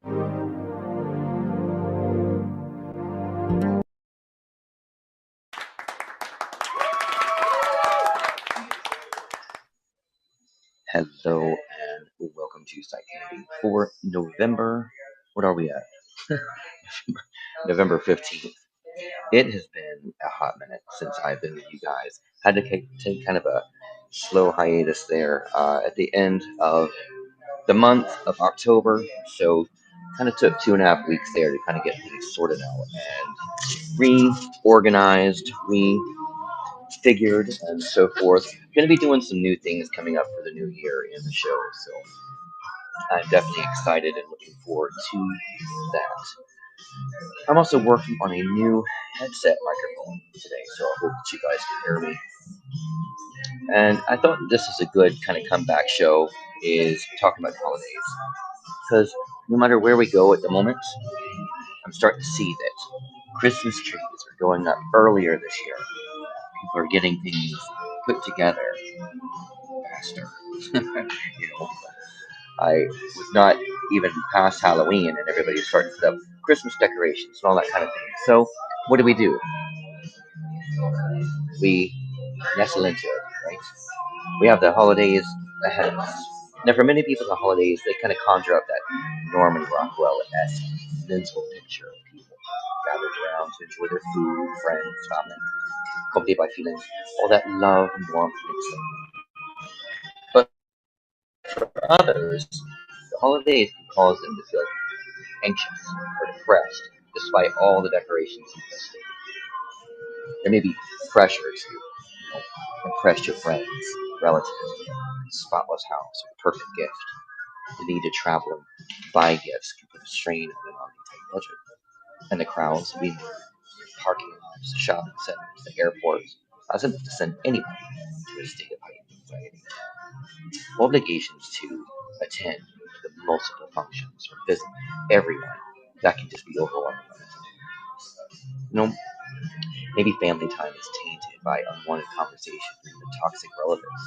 Hello and welcome to PsychCandy for November. What are we at? November 15th. It has been a hot minute since I've been with you guys. Had to take kind of a slow hiatus there at the end of the month of October. So kind of took 2.5 weeks there to kind of get things sorted out and reorganized, figured and so forth. Going to be doing some new things coming up for the new year in the show, so I'm definitely excited and looking forward to that. I'm also working on a new headset microphone today, so I hope that you guys can hear me. And I thought this is a good kind of comeback show, is talking about holidays, because no matter where we go at the moment, I'm starting to see that Christmas trees are going up earlier this year. People are getting things put together faster. I was not even past Halloween, and everybody's starting to put up Christmas decorations and all that kind of thing. So, what do? We nestle into it, right? We have the holidays ahead of us. Now, for many people, the holidays, they kind of conjure up that Norman Rockwell-esque mental picture of people gathered around to enjoy their food, friends, family, accompanied by feeling all that love and warmth and excitement. But for others, the holidays can cause them to feel anxious or depressed despite all the decorations and festivities. There may be pressure to impress your friends, relatives, with a spotless house or the perfect gift. The need to travel and buy gifts can put a strain on an already tight budget. And the crowds, we know, parking lots, the shopping centers, the airports, are enough to send anyone to a state of heightened anxiety. Obligations to attend the multiple functions or visit everyone, that can just be overwhelming. You know, maybe family time is tainted by unwanted conversations or even toxic relatives.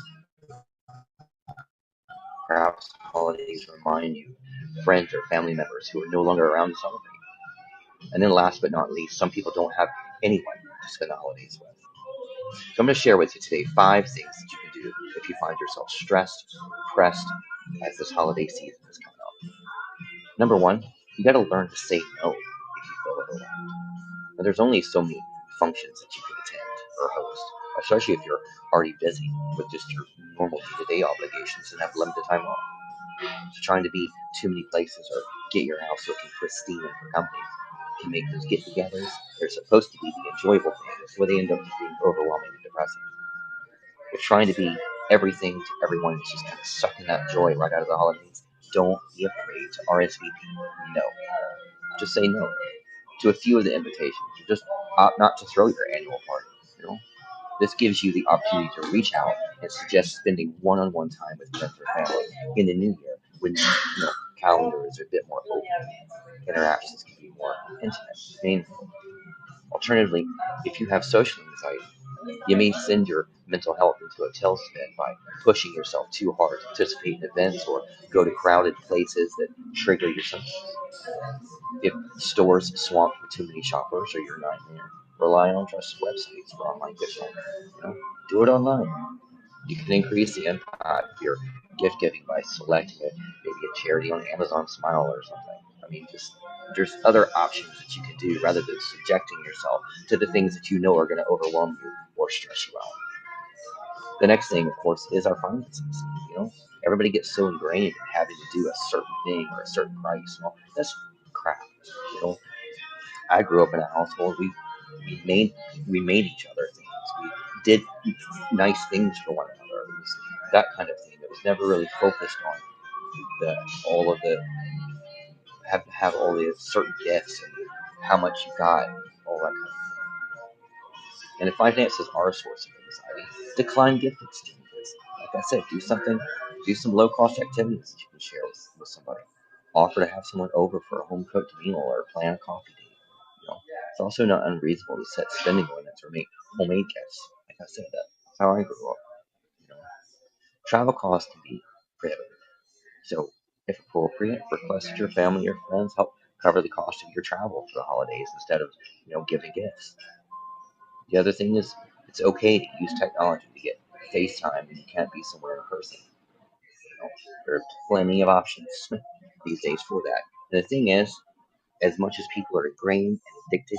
Perhaps holidays remind you of friends or family members who are no longer around to celebrate. And then last but not least, some people don't have anyone to spend the holidays with. So I'm going to share with you today 5 things that you can do if you find yourself stressed, depressed as this holiday season is coming up. Number 1, you got to learn to say no if you feel overwhelmed. Now, there's only so many functions that you can attend or host, especially if you're already busy with just your normal day-to-day obligations and have limited time off. So trying to be too many places or get your house looking pristine for company can make those get-togethers. They're supposed to be the enjoyable things, where they end up being overwhelming and depressing. If trying to be everything to everyone is just kind of sucking that joy right out of the holidays, don't be afraid to RSVP. No. Just say no to a few of the invitations. You just opt not to throw your annual party. You know, this gives you the opportunity to reach out and suggest spending one-on-one time with friends or family in the new year when calendars are a bit more open. Interactions can be more intimate, meaningful. Alternatively, if you have social anxiety, you may send your mental health into a tailspin by pushing yourself too hard to participate in events or go to crowded places that trigger your symptoms. If stores swamp with too many shoppers or your nightmare, rely on trusted websites for online gift shopping. Do it online. You can increase the impact of your gift giving by selecting maybe a charity on Amazon Smile or something. I mean, just there's other options that you can do rather than subjecting yourself to the things that you know are going to overwhelm you or stress you out. The next thing, of course, is our finances. Everybody gets so ingrained in having to do a certain thing or a certain price. That's crap. You know, I grew up in a household we made we made each other things. We did nice things for one another. It was that kind of thing. It was never really focused on the all of the have all the certain gifts and how much you got, and all that kind of thing. And if finances are a source of anxiety, decline gift exchanges. Like I said, do some low cost activities that you can share with somebody. Offer to have someone over for a home cooked meal or plan a coffee date. It's also not unreasonable to set spending limits or make homemade gifts. Like I said, that's how I grew up. You know, travel costs can be prohibitive. So If appropriate, request your family or friends help cover the cost of your travel for the holidays instead of giving gifts. The other thing is it's okay to use technology to get FaceTime when you can't be somewhere in person. There are plenty of options these days for that. And the thing is, as much as people are ingrained and addicted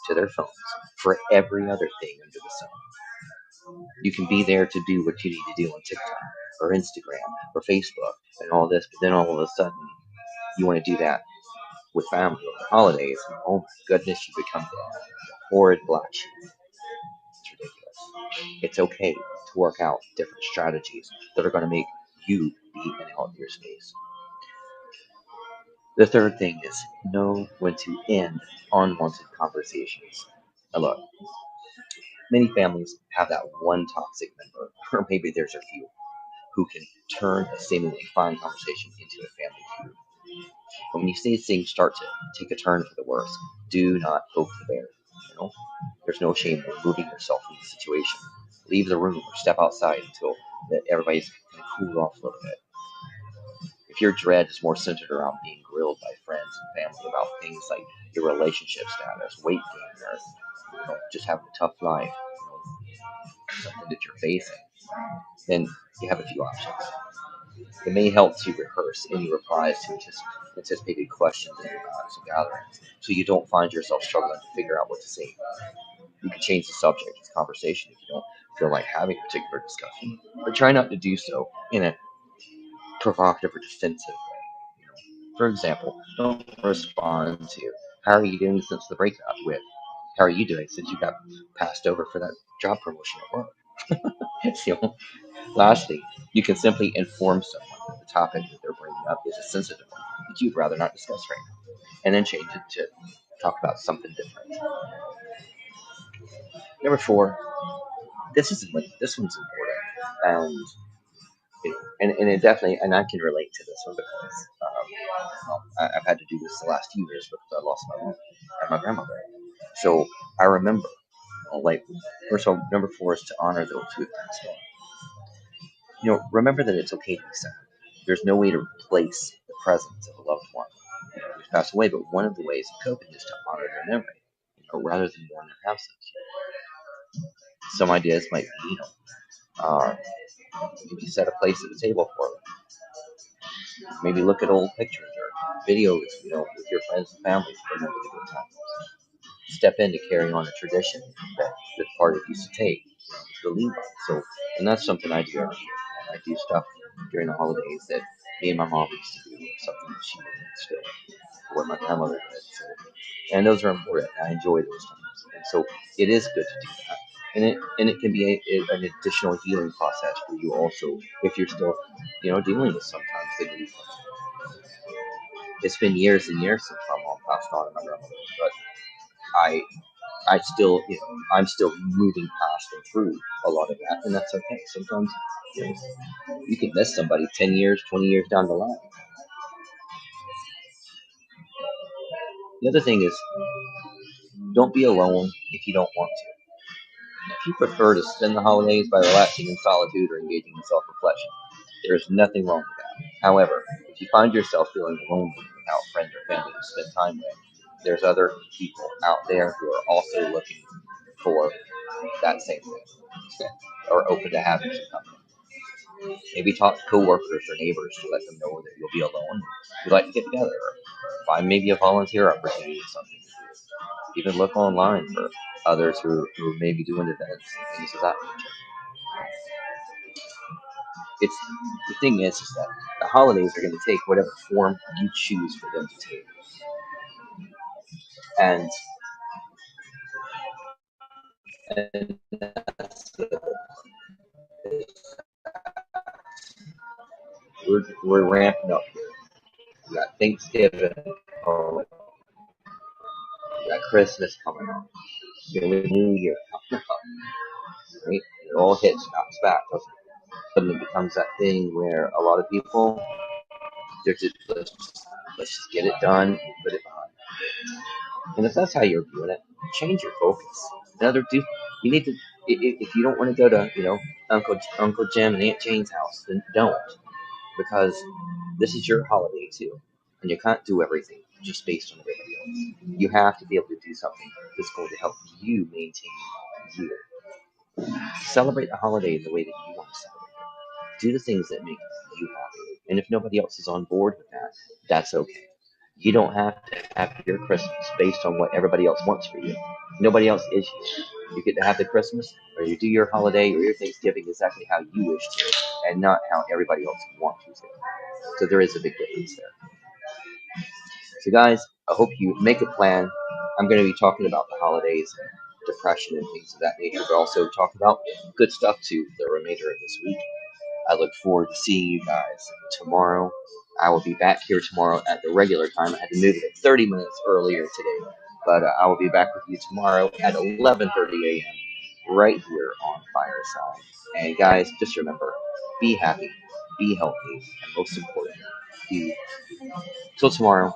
to their phones for every other thing under the sun, you can be there to do what you need to do on TikTok or Instagram or Facebook and all this, but then all of a sudden you want to do that with family over the holidays. And oh my goodness, you become the horrid black sheep. It's ridiculous. It's okay to work out different strategies that are going to make you be in a healthier space. The third thing is know when to end unwanted conversations. Now look, many families have that one toxic member, or maybe there's a few, who can turn a seemingly fine conversation into a family feud. But when you see things start to take a turn for the worse, do not poke the bear. There's no shame in removing yourself from the situation. Leave the room or step outside until everybody's kind of cooled off a little bit. If your dread is more centered around being grilled by friends and family about things like your relationship status, weight gain, or just having a tough life, something that you're facing, then you have a few options. It may help to rehearse any replies to anticipated questions in your gatherings, so you don't find yourself struggling to figure out what to say. You can change the subject of the conversation if you don't feel like having a particular discussion, but try not to do so in a provocative or defensive way. For example, don't respond to "How are you doing since the breakup?" with "How are you doing since you got passed over for that job promotion at work?" Lastly, you can simply inform someone that the topic that they're bringing up is a sensitive one that you'd rather not discuss right now, and then change it to talk about something different. Number four, this one's important, and and it definitely, and I can relate to this one because I've had to do this the last few years because I lost my mom and my grandmother. So I remember, like, first of all, number four is to honor those who have passed on. Remember that it's okay to be sad. There's no way to replace the presence of a loved one who's passed away, but one of the ways of coping is to honor their memory, rather than mourn their absence. Some ideas might be, maybe set a place at the table for them. Maybe look at old pictures or videos, with your friends and family to remember the good times. Step in to carry on a tradition that part of used to take the lead on. So, and that's something I do every year. I do stuff during the holidays that me and my mom used to do, or something that she would instill, or what my grandmother did. So, and those are important. I enjoy those times, and so it is good to do that. And it can be an additional healing process for you also if you're still, dealing with sometimes the grief. It's been years and years since my mom passed on and my grandmother, but I I still, I'm still moving past and through a lot of that, and that's okay. Sometimes, you, you can miss somebody 10 years, 20 years down the line. The other thing is, don't be alone if you don't want to. If you prefer to spend the holidays by relaxing in solitude or engaging in self-reflection, there is nothing wrong with that. However, if you find yourself feeling lonely without friends or family to spend time with, there's other people out there who are also looking for that same thing, or open to having some company. Maybe talk to coworkers or neighbors to let them know that you'll be alone and you'd like to get together, or find maybe a volunteer opportunity or something to do. Even look online for others who may be doing events and things of that nature. It's the thing is that the holidays are going to take whatever form you choose for them to take, and and we're ramping up here. We got Thanksgiving, oh, we got Christmas coming up, we got the New Year coming up, right? It all hits bounce back, doesn't it? Suddenly becomes that thing where a lot of people they're just let's just get it done and put it behind. And if that's how you're viewing it, change your focus. Another do you need to if you don't want to go to Uncle Jim and Aunt Jane's house, then don't, because This is your holiday too, and you can't do everything just based on everybody else. You have to be able to do something that's going to help you maintain you. Celebrate the holiday the way that you want to celebrate it. Do the things that make you happy. And if nobody else is on board with that, that's okay. You don't have to have your Christmas based on what everybody else wants for you. Nobody else is you. You get to have the Christmas, or you do your holiday or your Thanksgiving exactly how you wish to, and not how everybody else wants you to. So there is a big difference there. So, guys, I hope you make a plan. I'm going to be talking about the holidays, depression, and things of that nature, but also talk about good stuff too the remainder of this week. I look forward to seeing you guys tomorrow. I will be back here tomorrow at the regular time. I had to move it 30 minutes earlier today, but I will be back with you tomorrow at 11:30 a.m. right here on Fireside. And guys, just remember, be happy, be healthy, and most importantly, be. Till tomorrow.